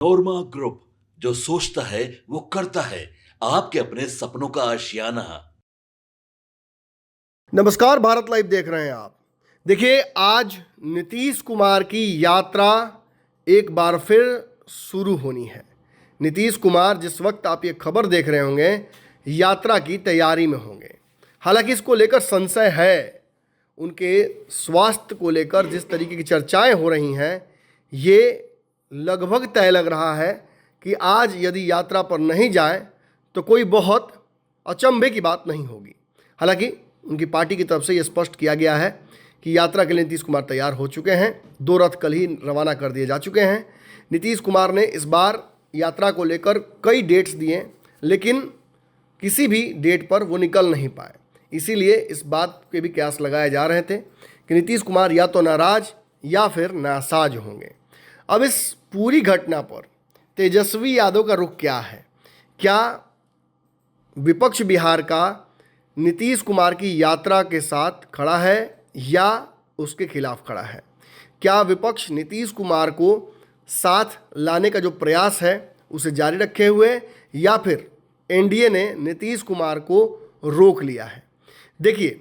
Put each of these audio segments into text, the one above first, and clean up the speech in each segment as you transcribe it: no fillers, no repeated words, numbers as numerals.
नोरमा group, जो सोचता है वो करता है। आपके अपने सपनों का आशियाना। नमस्कार, भारत लाइव देख रहे हैं आप। देखिए, आज नीतीश कुमार की यात्रा एक बार फिर शुरू होनी है। नीतीश कुमार जिस वक्त आप ये खबर देख रहे होंगे, यात्रा की तैयारी में होंगे। हालांकि इसको लेकर संशय है। उनके स्वास्थ्य को लेकर जिस तरीके की चर्चाएं हो रही हैं, ये लगभग तय लग रहा है कि आज यदि यात्रा पर नहीं जाए तो कोई बहुत अचंभे की बात नहीं होगी। हालांकि उनकी पार्टी की तरफ से यह स्पष्ट किया गया है कि यात्रा के लिए नीतीश कुमार तैयार हो चुके हैं। 2 रथ कल ही रवाना कर दिए जा चुके हैं। नीतीश कुमार ने इस बार यात्रा को लेकर कई डेट्स दिए, लेकिन किसी भी डेट पर वो निकल नहीं पाए। इसीलिए इस बात के भी कयास लगाए जा रहे थे कि नीतीश कुमार या तो नाराज या फिर नासाज होंगे। अब इस पूरी घटना पर तेजस्वी यादव का रुख क्या है? क्या विपक्ष बिहार का नीतीश कुमार की यात्रा के साथ खड़ा है या उसके खिलाफ खड़ा है? क्या विपक्ष नीतीश कुमार को साथ लाने का जो प्रयास है उसे जारी रखे हुए, या फिर एनडीए ने नीतीश कुमार को रोक लिया है? देखिए,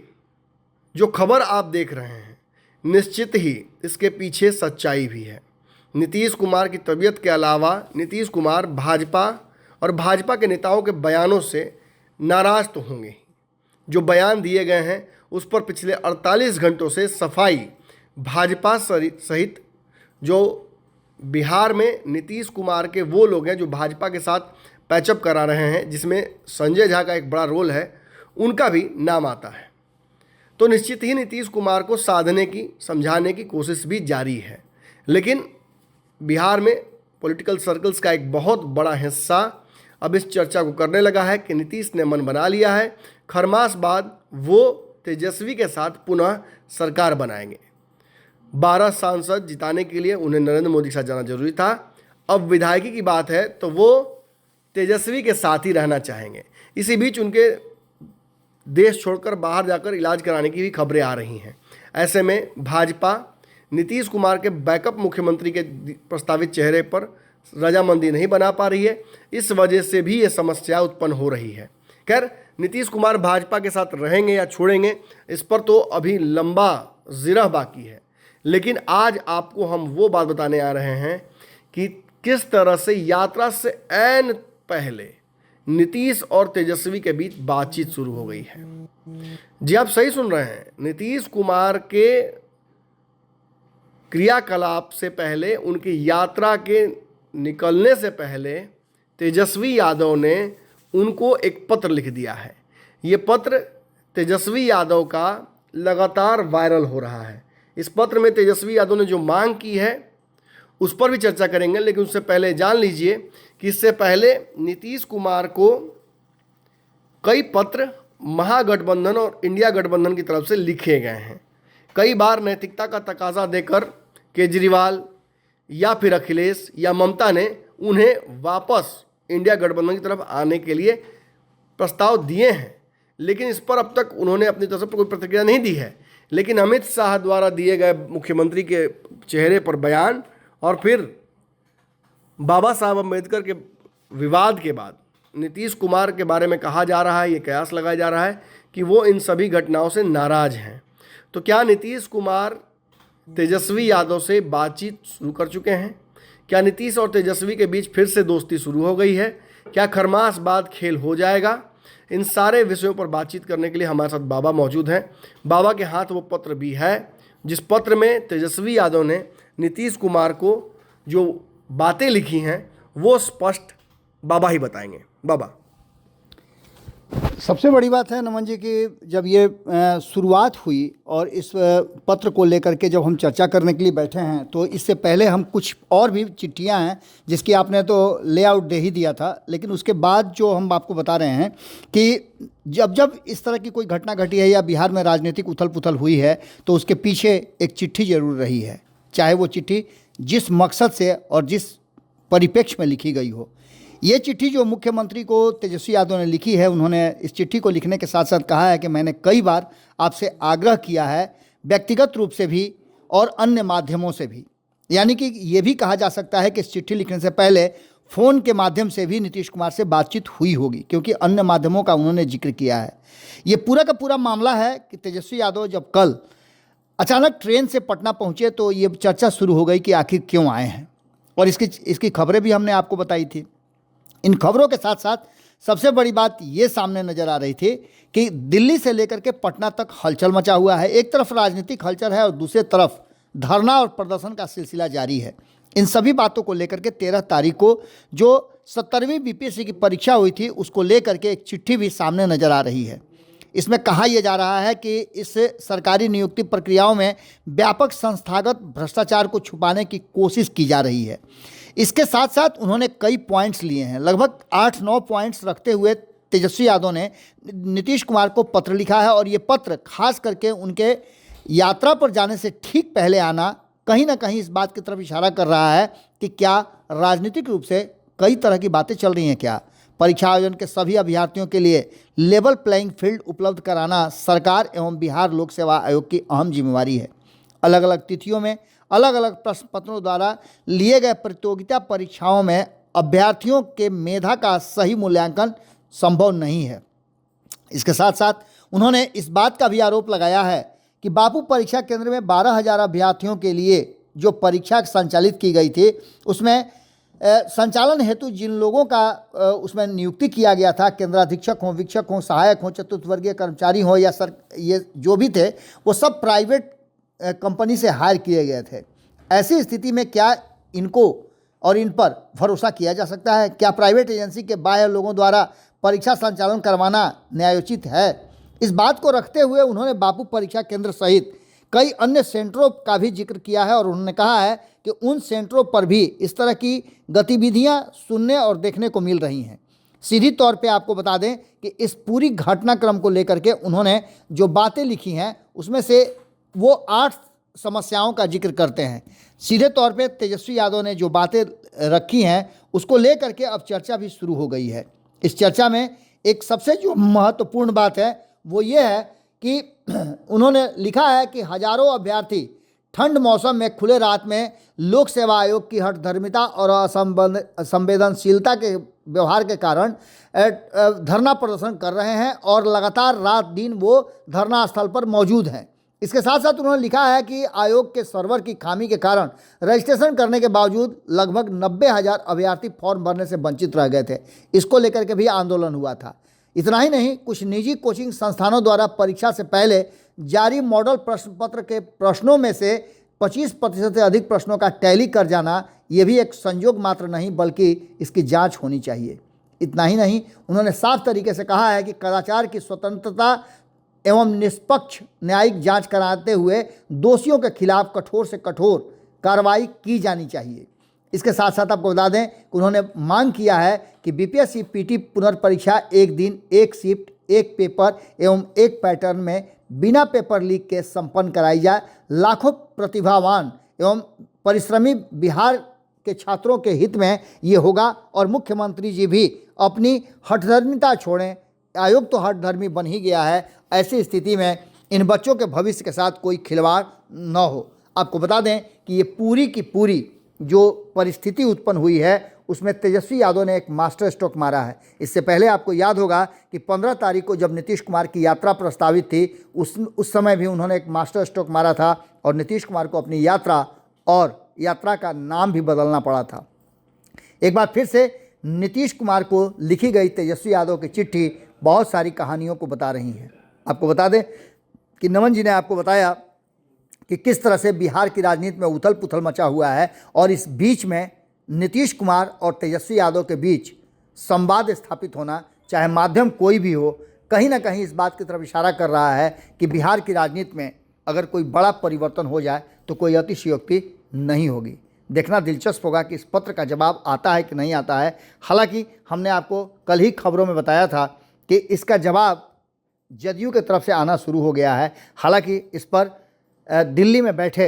जो खबर आप देख रहे हैं, निश्चित ही इसके पीछे सच्चाई भी है। नीतीश कुमार की तबीयत के अलावा नीतीश कुमार भाजपा और भाजपा के नेताओं के बयानों से नाराज तो होंगे ही। जो बयान दिए गए हैं उस पर पिछले 48 घंटों से सफाई भाजपा सहित जो बिहार में नीतीश कुमार के वो लोग हैं जो भाजपा के साथ पैचअप करा रहे हैं, जिसमें संजय झा का एक बड़ा रोल है, उनका भी नाम आता है। तो निश्चित ही नीतीश कुमार को साधने की, समझाने की कोशिश भी जारी है। लेकिन बिहार में पॉलिटिकल सर्कल्स का एक बहुत बड़ा हिस्सा अब इस चर्चा को करने लगा है कि नीतीश ने मन बना लिया है, खरमास बाद वो तेजस्वी के साथ पुनः सरकार बनाएंगे। 12 सांसद जिताने के लिए उन्हें नरेंद्र मोदी के साथ जाना जरूरी था। अब विधायकी की बात है तो वो तेजस्वी के साथ ही रहना चाहेंगे। इसी बीच उनके देश छोड़कर बाहर जाकर इलाज कराने की भी खबरें आ रही हैं। ऐसे में भाजपा नीतीश कुमार के बैकअप मुख्यमंत्री के प्रस्तावित चेहरे पर रजामंदी नहीं बना पा रही है। इस वजह से भी ये समस्या उत्पन्न हो रही है। खैर, नीतीश कुमार भाजपा के साथ रहेंगे या छोड़ेंगे, इस पर तो अभी लंबा जिरह बाकी है। लेकिन आज आपको हम वो बात बताने आ रहे हैं कि किस तरह से यात्रा से ऐन पहले नीतीश और तेजस्वी के बीच बातचीत शुरू हो गई है। जी, आप सही सुन रहे हैं। नीतीश कुमार के क्रियाकलाप से पहले, उनकी यात्रा के निकलने से पहले तेजस्वी यादव ने उनको एक पत्र लिख दिया है। ये पत्र तेजस्वी यादव का लगातार वायरल हो रहा है। इस पत्र में तेजस्वी यादव ने जो मांग की है उस पर भी चर्चा करेंगे, लेकिन उससे पहले जान लीजिए कि इससे पहले नीतीश कुमार को कई पत्र महागठबंधन और इंडिया गठबंधन की तरफ से लिखे गए हैं। कई बार नैतिकता का तकाजा देकर केजरीवाल या फिर अखिलेश या ममता ने उन्हें वापस इंडिया गठबंधन की तरफ आने के लिए प्रस्ताव दिए हैं, लेकिन इस पर अब तक उन्होंने अपनी तरफ से कोई प्रतिक्रिया नहीं दी है। लेकिन अमित शाह द्वारा दिए गए मुख्यमंत्री के चेहरे पर बयान और फिर बाबा साहब अम्बेडकर के विवाद के बाद नीतीश कुमार के बारे में कहा जा रहा है, ये कयास लगाया जा रहा है कि वो इन सभी घटनाओं से नाराज हैं। तो क्या नीतीश कुमार तेजस्वी यादव से बातचीत शुरू कर चुके हैं? क्या नीतीश और तेजस्वी के बीच फिर से दोस्ती शुरू हो गई है? क्या खरमास बाद खेल हो जाएगा? इन सारे विषयों पर बातचीत करने के लिए हमारे साथ बाबा मौजूद हैं। बाबा के हाथ वो पत्र भी है जिस पत्र में तेजस्वी यादव ने नीतीश कुमार को जो बातें लिखी हैं वो स्पष्ट बाबा ही बताएंगे। बाबा, सबसे बड़ी बात है नमन जी कि जब ये शुरुआत हुई और इस पत्र को लेकर के जब हम चर्चा करने के लिए बैठे हैं, तो इससे पहले हम कुछ और भी चिट्ठियां हैं जिसकी आपने तो लेआउट दे ही दिया था, लेकिन उसके बाद जो हम आपको बता रहे हैं कि जब इस तरह की कोई घटना घटी है या बिहार में राजनीतिक उथल पुथल हुई है, तो उसके पीछे एक चिट्ठी जरूर रही है, चाहे वो चिट्ठी जिस मकसद से और जिस परिप्रेक्ष्य में लिखी गई हो। ये चिट्ठी जो मुख्यमंत्री को तेजस्वी यादव ने लिखी है, उन्होंने इस चिट्ठी को लिखने के साथ साथ कहा है कि मैंने कई बार आपसे आग्रह किया है, व्यक्तिगत रूप से भी और अन्य माध्यमों से भी, यानी कि ये भी कहा जा सकता है कि इस चिट्ठी लिखने से पहले फ़ोन के माध्यम से भी नीतीश कुमार से बातचीत हुई होगी, क्योंकि अन्य माध्यमों का उन्होंने जिक्र किया है। ये पूरा का पूरा मामला है कि तेजस्वी यादव जब कल अचानक ट्रेन से पटना पहुंचे तो ये चर्चा शुरू हो गई कि आखिर क्यों आए हैं, और इसकी खबरें भी हमने आपको बताई थी। इन खबरों के साथ साथ सबसे बड़ी बात ये सामने नज़र आ रही थी कि दिल्ली से लेकर के पटना तक हलचल मचा हुआ है। एक तरफ राजनीतिक हलचल है और दूसरी तरफ धरना और प्रदर्शन का सिलसिला जारी है। इन सभी बातों को लेकर के 13 तारीख को जो 70वीं बीपीएससी की परीक्षा हुई थी उसको लेकर के एक चिट्ठी भी सामने नज़र आ रही है। इसमें कहा यह जा रहा है कि इस सरकारी नियुक्ति प्रक्रियाओं में व्यापक संस्थागत भ्रष्टाचार को छुपाने की कोशिश की जा रही है। इसके साथ साथ उन्होंने कई पॉइंट्स लिए हैं, लगभग 8-9 पॉइंट्स रखते हुए तेजस्वी यादव ने नीतीश कुमार को पत्र लिखा है, और ये पत्र खास करके उनके यात्रा पर जाने से ठीक पहले आना कहीं ना कहीं इस बात की तरफ इशारा कर रहा है कि क्या राजनीतिक रूप से कई तरह की बातें चल रही हैं। क्या परीक्षा आयोजन के सभी अभ्यर्थियों के लिए लेवल प्लेइंग फील्ड उपलब्ध कराना सरकार एवं बिहार लोक सेवा आयोग की अहम जिम्मेवारी है। अलग अलग तिथियों में अलग अलग प्रश्न पत्रों द्वारा लिए गए प्रतियोगिता परीक्षाओं में अभ्यर्थियों के मेधा का सही मूल्यांकन संभव नहीं है। इसके साथ साथ उन्होंने इस बात का भी आरोप लगाया है कि बापू परीक्षा केंद्र में 12,000 अभ्यर्थियों के लिए जो परीक्षा संचालित की गई थी उसमें संचालन हेतु जिन लोगों का उसमें नियुक्ति किया गया था, केंद्राधीक्षक हों, वीक्षक हों, सहायक हों, चतुर्थवर्गीय कर्मचारी हों या ये जो भी थे वो सब प्राइवेट कंपनी से हायर किए गए थे। ऐसी स्थिति में क्या इनको और इन पर भरोसा किया जा सकता है? क्या प्राइवेट एजेंसी के बाह्य लोगों द्वारा परीक्षा संचालन करवाना न्यायोचित है? इस बात को रखते हुए उन्होंने बापू परीक्षा केंद्र सहित कई अन्य सेंटरों का भी जिक्र किया है, और उन्होंने कहा है कि उन सेंटरों पर भी इस तरह की गतिविधियां सुनने और देखने को मिल रही हैं। सीधी तौर पे आपको बता दें कि इस पूरी घटनाक्रम को लेकर के उन्होंने जो बातें लिखी हैं उसमें से वो 8 समस्याओं का जिक्र करते हैं। सीधे तौर पे तेजस्वी यादव ने जो बातें रखी हैं उसको लेकर के अब चर्चा भी शुरू हो गई है। इस चर्चा में एक सबसे जो महत्वपूर्ण बात है वो ये है कि उन्होंने लिखा है कि हजारों अभ्यर्थी ठंड मौसम में खुले रात में लोक सेवा आयोग की हठधर्मिता और असंवेदनशीलता के व्यवहार के कारण धरना प्रदर्शन कर रहे हैं और लगातार रात दिन वो धरना स्थल पर मौजूद हैं। इसके साथ साथ उन्होंने लिखा है कि आयोग के सर्वर की खामी के कारण रजिस्ट्रेशन करने के बावजूद लगभग 90,000 अभ्यर्थी फॉर्म भरने से वंचित रह गए थे। इसको लेकर के भी आंदोलन हुआ था। इतना ही नहीं, कुछ निजी कोचिंग संस्थानों द्वारा परीक्षा से पहले जारी मॉडल प्रश्न पत्र के प्रश्नों में से 25% से अधिक प्रश्नों का टैली कर जाना ये भी एक संयोग मात्र नहीं बल्कि इसकी जांच होनी चाहिए। इतना ही नहीं, उन्होंने साफ तरीके से कहा है कि कदाचार की स्वतंत्रता एवं निष्पक्ष न्यायिक जांच कराते हुए दोषियों के खिलाफ कठोर से कठोर कार्रवाई की जानी चाहिए। इसके साथ साथ आपको बता दें कि उन्होंने मांग किया है कि बीपीएससी पीटी पुनर्परीक्षा एक दिन, एक शिफ्ट, एक पेपर एवं एक पैटर्न में बिना पेपर लीक के संपन्न कराई जाए। लाखों प्रतिभावान एवं परिश्रमी बिहार के छात्रों के हित में ये होगा और मुख्यमंत्री जी भी अपनी हठधर्मिता छोड़ें। आयोग तो हठधर्मी बन ही गया है, ऐसी स्थिति में इन बच्चों के भविष्य के साथ कोई खिलवाड़ न हो। आपको बता दें कि ये पूरी की पूरी जो परिस्थिति उत्पन्न हुई है उसमें तेजस्वी यादव ने एक मास्टर स्ट्रोक मारा है। इससे पहले आपको याद होगा कि 15 तारीख को जब नीतीश कुमार की यात्रा प्रस्तावित थी उस समय भी उन्होंने एक मास्टर स्ट्रोक मारा था और नीतीश कुमार को अपनी यात्रा का नाम भी बदलना पड़ा था। एक बार फिर से नीतीश कुमार को लिखी गई तेजस्वी यादव की चिट्ठी बहुत सारी कहानियों को बता रही है। आपको बता दें कि नमन जी ने आपको बताया कि किस तरह से बिहार की राजनीति में उथल पुथल मचा हुआ है और इस बीच में नीतीश कुमार और तेजस्वी यादव के बीच संवाद स्थापित होना, चाहे माध्यम कोई भी हो, कहीं ना कहीं इस बात की तरफ इशारा कर रहा है कि बिहार की राजनीति में अगर कोई बड़ा परिवर्तन हो जाए तो कोई अतिशयोक्ति नहीं होगी। देखना दिलचस्प होगा कि इस पत्र का जवाब आता है कि नहीं आता है। हालांकि हमने आपको कल ही खबरों में बताया था कि इसका जवाब जदयू की तरफ से आना शुरू हो गया है। हालांकि इस पर दिल्ली में बैठे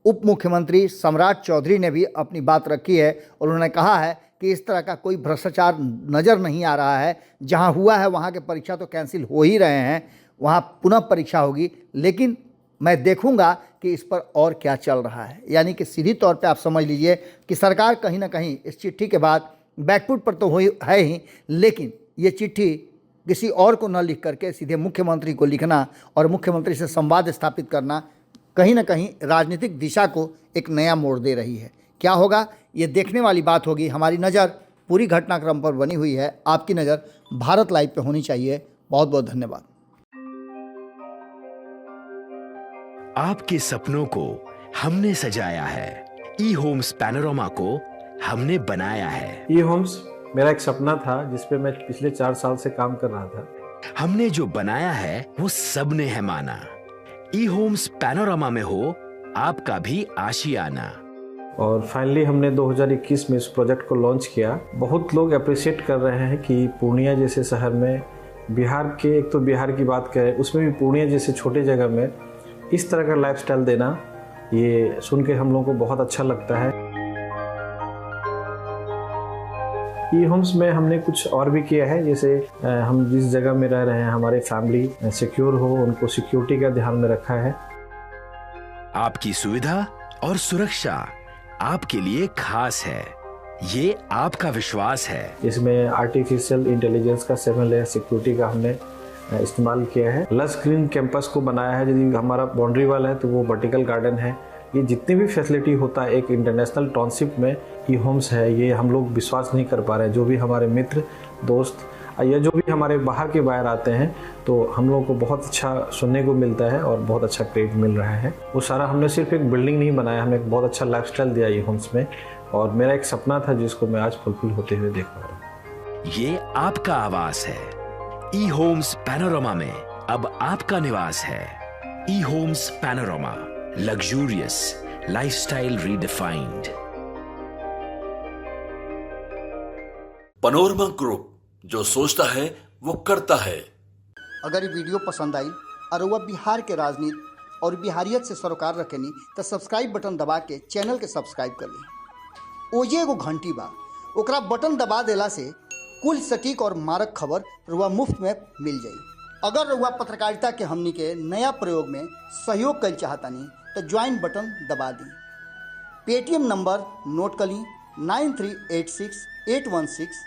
उप मुख्यमंत्री सम्राट चौधरी ने भी अपनी बात रखी है और उन्होंने कहा है कि इस तरह का कोई भ्रष्टाचार नज़र नहीं आ रहा है। जहां हुआ है वहां के परीक्षा तो कैंसिल हो ही रहे हैं, वहां पुनः परीक्षा होगी, लेकिन मैं देखूंगा कि इस पर और क्या चल रहा है। यानी कि सीधी तौर पे आप समझ लीजिए कि सरकार कहीं ना कहीं इस चिट्ठी के बाद बैकफुट पर तो हुई है ही, लेकिन ये चिट्ठी किसी और को न लिख करके सीधे मुख्यमंत्री को लिखना और मुख्यमंत्री से संवाद स्थापित करना कहीं ना कहीं राजनीतिक दिशा को एक नया मोड़ दे रही है। क्या होगा ये देखने वाली बात होगी। हमारी नज़र पूरी घटनाक्रम पर बनी हुई है, आपकी नज़र भारत लाइव पे होनी चाहिए। बहुत बहुत धन्यवाद। आपके सपनों को हमने सजाया है, ई होम्स पैनोरामा को हमने बनाया है। ई होम्स मेरा एक सपना था जिस पे मैं पिछले 4 साल से काम कर रहा था। हमने जो बनाया है वो सबने है माना। ई होम्स पैनोरामा में हो आपका भी आशियाना। और फाइनली हमने 2021 में इस प्रोजेक्ट को लॉन्च किया। बहुत लोग अप्रिशिएट कर रहे हैं कि पूर्णिया जैसे शहर में, बिहार के, एक तो बिहार की बात करें उसमें भी पूर्णिया जैसे छोटे जगह में इस तरह का लाइफस्टाइल देना, ये सुन के हम लोगों को बहुत अच्छा लगता है। ई होम्स में हमने कुछ और भी किया है, जैसे हम जिस जगह में रह रहे हैं हमारे फैमिली सिक्योर हो, उनको सिक्योरिटी का ध्यान में रखा है। आपकी सुविधा और सुरक्षा आपके लिए खास है, ये आपका विश्वास है। इसमें आर्टिफिशियल इंटेलिजेंस का 7 लेयर सिक्योरिटी का हमने इस्तेमाल किया है। लस ग्रीन कैंपस को बनाया है। यदि हमारा बाउंड्री वाल है तो वो वर्टिकल गार्डन है। ये जितनी भी फैसिलिटी होता है एक इंटरनेशनल टाउनशिप में ई होम्स है, ये हम लोग विश्वास नहीं कर पा रहे हैं। जो भी हमारे मित्र दोस्त या जो भी हमारे बाहर आते हैं तो हम लोगों को बहुत अच्छा सुनने को मिलता है और बहुत अच्छा क्रेडिट मिल रहा है। वो सारा हमने सिर्फ एक बिल्डिंग नहीं बनाया, हमें एक बहुत अच्छा लाइफस्टाइल दिया ई होम्स में, और मेरा एक सपना था जिसको मैं आज फुलफिल होते हुए देख पा रहा हूँ। ये आपका आवास है। ई होम्स पैनोरामा में अब आपका निवास है। E homes panorama, luxurious lifestyle redefined. Panorama group, जो सोचता है वो करता है। अगर ये वीडियो पसंद आई और वह बिहार के राजनीति और बिहारियत से सरोकार रखेनी तो सब्सक्राइब बटन दबा के चैनल के सब्सक्राइब कर ली। ओजे एगो घंटी बा, ओकरा बटन दबा देला से कुल सटीक और मारक खबर रुआ मुफ्त में मिल जाई। अगर रुआ पत्रकारिता के हमनी के नया प्रयोग में सहयोग कर चाहतानी तो ज्वाइन बटन दबा दी। पेटीएम नंबर नोट कर ली 9386 816